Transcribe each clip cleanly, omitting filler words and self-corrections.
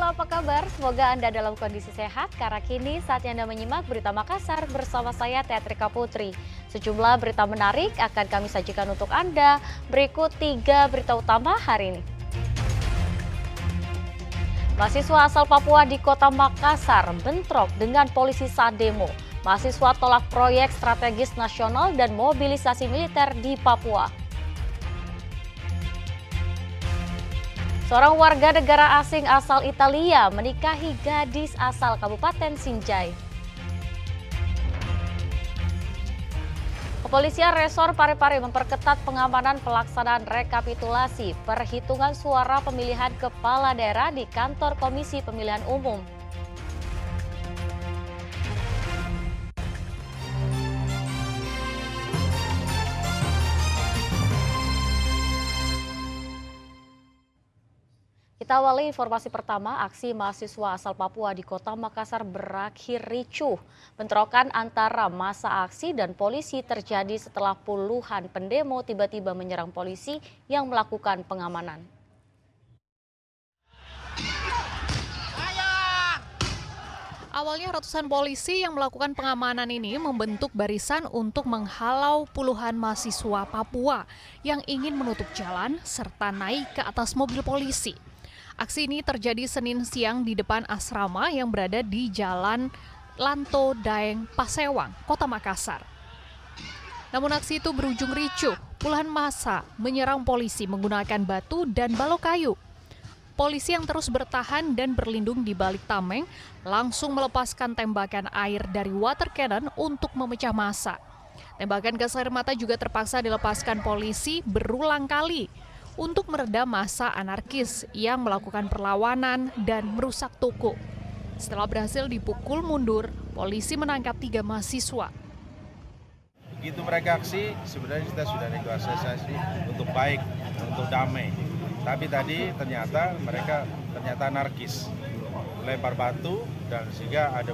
Halo, apa kabar? Semoga Anda dalam kondisi sehat, karena kini saatnya Anda menyimak Berita Makassar bersama saya Teatrika Putri. Sejumlah berita menarik akan kami sajikan untuk Anda. Berikut 3 berita utama hari ini. Mahasiswa asal Papua di kota Makassar bentrok dengan polisi saat demo. Mahasiswa tolak proyek strategis nasional dan mobilisasi militer di Papua. Seorang warga negara asing asal Italia menikahi gadis asal Kabupaten Sinjai. Kepolisian Resor Parepare memperketat pengamanan pelaksanaan rekapitulasi perhitungan suara pemilihan kepala daerah di kantor Komisi Pemilihan Umum. Kita awali informasi pertama, aksi mahasiswa asal Papua di kota Makassar berakhir ricuh. Bentrokan antara massa aksi dan polisi terjadi setelah puluhan pendemo tiba-tiba menyerang polisi yang melakukan pengamanan. Awalnya ratusan polisi yang melakukan pengamanan ini membentuk barisan untuk menghalau puluhan mahasiswa Papua yang ingin menutup jalan serta naik ke atas mobil polisi. Aksi ini terjadi Senin siang di depan asrama yang berada di Jalan Lanto Daeng, Pasewang, Kota Makassar. Namun aksi itu berujung ricuh. Puluhan massa menyerang polisi menggunakan batu dan balok kayu. Polisi yang terus bertahan dan berlindung di balik tameng langsung melepaskan tembakan air dari water cannon untuk memecah massa. Tembakan gas air mata juga terpaksa dilepaskan polisi berulang kali untuk meredam massa anarkis yang melakukan perlawanan dan merusak toko. Setelah berhasil dipukul mundur, polisi menangkap 3 mahasiswa. Begitu mereka aksi, sebenarnya kita sudah negosiasi untuk baik, untuk damai. Tapi tadi ternyata mereka anarkis, lempar batu dan sehingga ada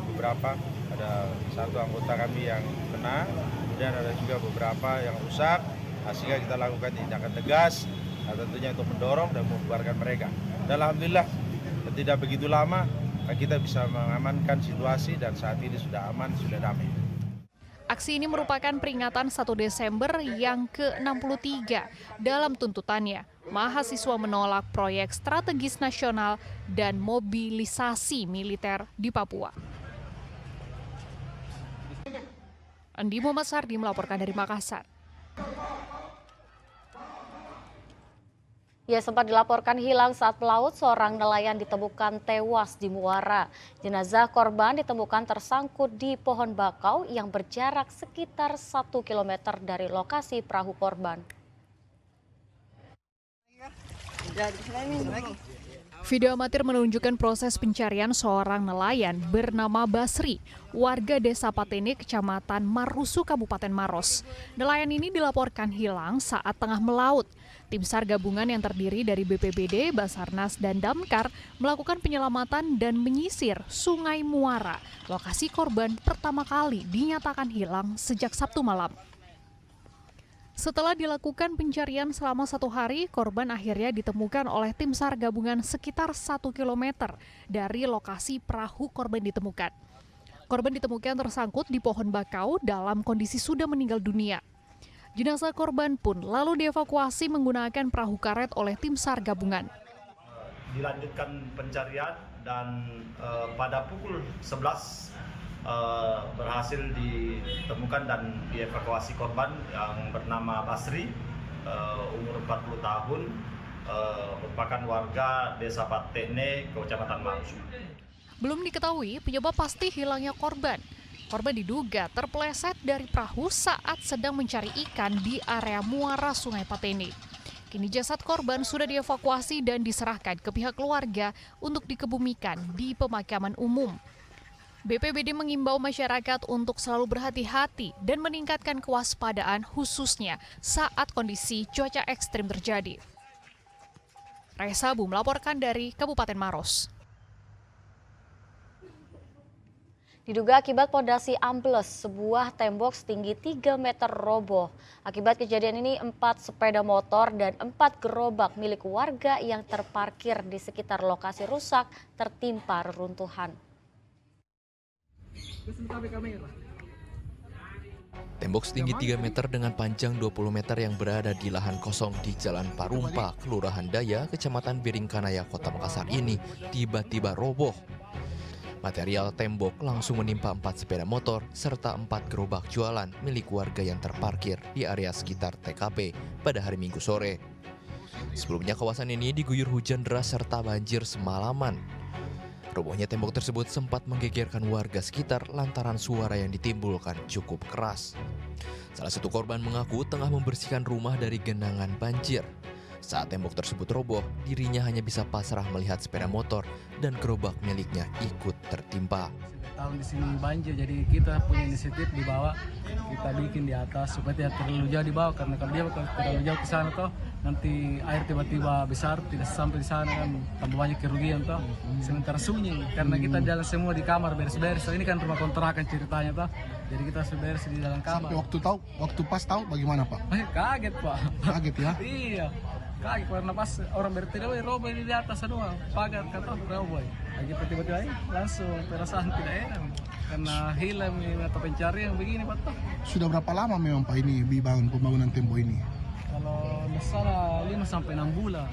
satu anggota kami yang kena, kemudian ada juga beberapa yang rusak, sehingga kita lakukan tindakan tegas, tentunya untuk mendorong dan membubarkan mereka. Dan alhamdulillah tidak begitu lama kita bisa mengamankan situasi dan saat ini sudah aman, sudah damai. Aksi ini merupakan peringatan 1 Desember yang ke-63. Dalam tuntutannya, mahasiswa menolak proyek strategis nasional dan mobilisasi militer di Papua. Andi Muhammad Sardi melaporkan dari Makassar. Ia sempat dilaporkan hilang saat melaut, seorang nelayan ditemukan tewas di muara. Jenazah korban ditemukan tersangkut di pohon bakau yang berjarak sekitar 1 km dari lokasi perahu korban. Video amatir menunjukkan proses pencarian seorang nelayan bernama Basri, warga desa Patene, Kecamatan Marusu, Kabupaten Maros. Nelayan ini dilaporkan hilang saat tengah melaut. Tim SAR gabungan yang terdiri dari BPBD, Basarnas, dan Damkar melakukan penyelamatan dan menyisir Sungai Muara. Lokasi korban pertama kali dinyatakan hilang sejak Sabtu malam. Setelah dilakukan pencarian selama 1 hari, korban akhirnya ditemukan oleh tim SAR gabungan sekitar 1 km dari lokasi perahu korban ditemukan. Korban ditemukan tersangkut di pohon bakau dalam kondisi sudah meninggal dunia. Jenazah korban pun lalu dievakuasi menggunakan perahu karet oleh tim SAR gabungan. Dilanjutkan pencarian dan pada pukul 11 berhasil ditemukan dan dievakuasi korban yang bernama Basri, umur 40 tahun, merupakan warga desa Patene, Kecamatan Marusu. Belum diketahui penyebab pasti hilangnya korban. Korban diduga terpeleset dari perahu saat sedang mencari ikan di area muara Sungai Patene. Kini jasad korban sudah dievakuasi dan diserahkan ke pihak keluarga untuk dikebumikan di pemakaman umum. BPBD mengimbau masyarakat untuk selalu berhati-hati dan meningkatkan kewaspadaan khususnya saat kondisi cuaca ekstrim terjadi. Raisa Bu melaporkan dari Kabupaten Maros. Diduga akibat pondasi ambles, sebuah tembok setinggi 3 meter roboh. Akibat kejadian ini 4 sepeda motor dan 4 gerobak milik warga yang terparkir di sekitar lokasi rusak tertimpa reruntuhan. Tembok setinggi 3 meter dengan panjang 20 meter yang berada di lahan kosong di Jalan Parumpa, Kelurahan Daya, Kecamatan Biringkanaya, Kota Makassar ini tiba-tiba roboh. Material tembok langsung menimpa 4 sepeda motor serta 4 gerobak jualan milik warga yang terparkir di area sekitar TKP pada hari Minggu sore. Sebelumnya kawasan ini diguyur hujan deras serta banjir semalaman. Robohnya tembok tersebut sempat menggegerkan warga sekitar lantaran suara yang ditimbulkan cukup keras. Salah satu korban mengaku tengah membersihkan rumah dari genangan banjir. Saat tembok tersebut roboh, dirinya hanya bisa pasrah melihat sepeda motor dan gerobak miliknya ikut tertimpa. Tahun di sini banjir, jadi kita punya inisiatif di bawah, kita bikin di atas supaya tidak terlalu jauh di bawah, karena kalau dia terlalu jauh ke sana toh nanti air tiba-tiba besar tidak sampai di sana kan tambah banyak kerugian toh. Sementara sunyi karena kita jalan semua di kamar beres-beres. Ini kan rumah kontrakan ceritanya toh, jadi kita beres di dalam kamar. Sampai waktu pas tahu bagaimana Pak? Kaget Pak. Kaget ya? Iya. Kaget karena pas orang berteriak, roboh ini di atas semua, pagar kata roboh. Kita tiba-tiba langsung perasaan tidak enak karena hilang atau pencarian begini Pak. Sudah berapa lama memang Pak ini pembangunan tembok ini? Kalau masalah 5-6 bulan.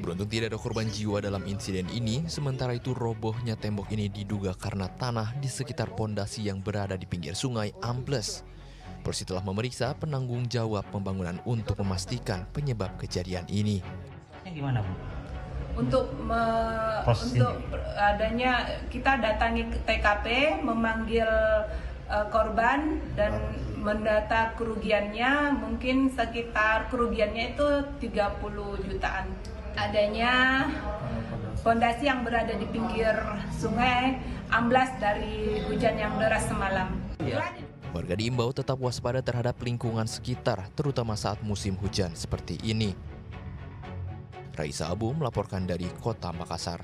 Beruntung tidak ada korban jiwa dalam insiden ini, sementara itu robohnya tembok ini diduga karena tanah di sekitar pondasi yang berada di pinggir sungai ambles. Polisi telah memeriksa penanggung jawab pembangunan untuk memastikan penyebab kejadian ini. Gimana Bu? Untuk adanya kita datangi ke TKP, memanggil korban dan mendata kerugiannya, mungkin sekitar kerugiannya itu 30 jutaan. Adanya pondasi yang berada di pinggir sungai amblas dari hujan yang deras semalam. Warga diimbau tetap waspada terhadap lingkungan sekitar, terutama saat musim hujan seperti ini. Raisa Abu melaporkan dari Kota Makassar.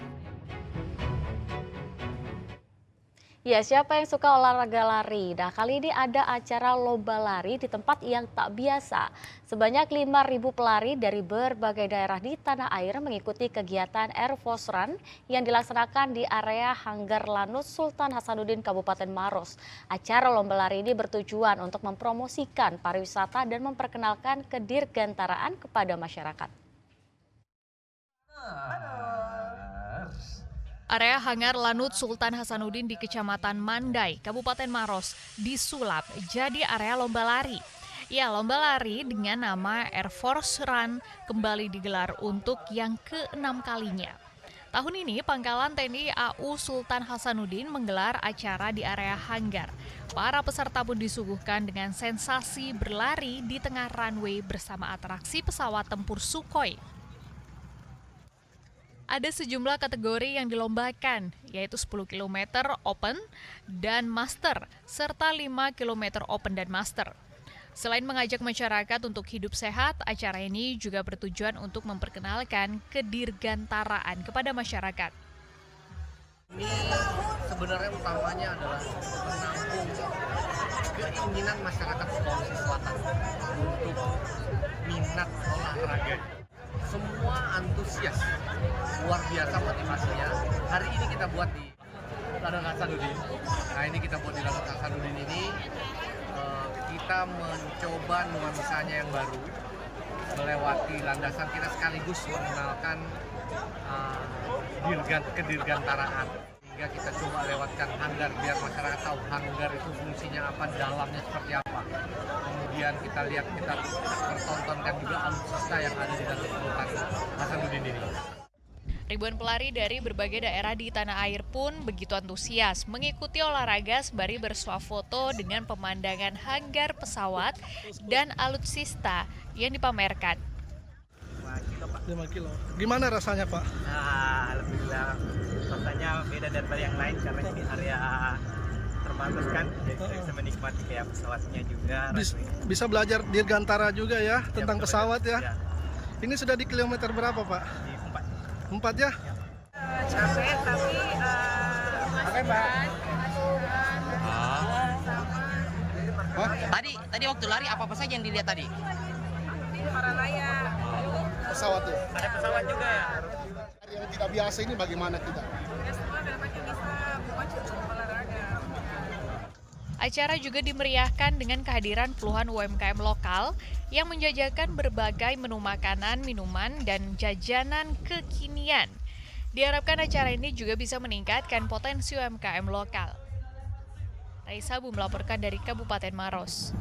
Ya, siapa yang suka olahraga lari? Nah, kali ini ada acara lomba lari di tempat yang tak biasa. Sebanyak 5.000 pelari dari berbagai daerah di tanah air mengikuti kegiatan Air Force Run yang dilaksanakan di area Hanggar Lanut Sultan Hasanuddin Kabupaten Maros. Acara lomba lari ini bertujuan untuk mempromosikan pariwisata dan memperkenalkan kedirgantaraan kepada masyarakat. Area Hanggar Lanut Sultan Hasanuddin di Kecamatan Mandai, Kabupaten Maros, disulap jadi area lomba lari. Ya, lomba lari dengan nama Air Force Run kembali digelar untuk yang ke-6 kalinya. Tahun ini Pangkalan TNI AU Sultan Hasanuddin menggelar acara di area hanggar. Para peserta pun disuguhkan dengan sensasi berlari di tengah runway bersama atraksi pesawat tempur Sukhoi. Ada sejumlah kategori yang dilombakan, yaitu 10 km Open dan Master, serta 5 km Open dan Master. Selain mengajak masyarakat untuk hidup sehat, acara ini juga bertujuan untuk memperkenalkan kedirgantaraan kepada masyarakat. Ini sebenarnya utamanya adalah menampung keinginan masyarakat Sulawesi Selatan untuk minat olahraga. Semua antusias, luar biasa motivasinya. Hari ini kita buat di Lanut Hasanuddin. Nah, ini kita buat di Lanut Hasanuddin ini, kita mencoba nuansanya yang baru, melewati landasan kita sekaligus mengenalkan kedirgantaraan. Hingga kita coba lewatkan hanggar biar masyarakat tahu hanggar itu fungsinya apa, dalamnya seperti apa. Kemudian kita lihat, kita pertontonkan juga alutsista yang ada di dalam Sultan Hasanuddin ini. Ribuan pelari dari berbagai daerah di tanah air pun begitu antusias mengikuti olahraga sembari bersuah foto dengan pemandangan hanggar pesawat dan alutsista yang dipamerkan. 5 kilo. Gimana rasanya Pak? Alhamdulillah, rasanya beda daripada yang lain karena ini area terbatas kan, jadi kita bisa menikmati kayak pesawatnya juga. Bisa belajar dirgantara juga ya, tentang pesawat ya. Ya. Ini sudah di kilometer berapa Pak? Di 4. 4 ya? Capek tapi Oke, Pak. Tadi waktu lari apa saja yang dilihat tadi? Para layang. Pesawat ya. Ada pesawat juga ya. Yang tidak biasa ini bagaimana kita? Ya semua macam bisa memacu olahraga. Acara juga dimeriahkan dengan kehadiran puluhan UMKM lokal yang menjajakan berbagai menu makanan, minuman, dan jajanan kekinian. Diharapkan acara ini juga bisa meningkatkan potensi UMKM lokal. Raisa Bu melaporkan dari Kabupaten Maros.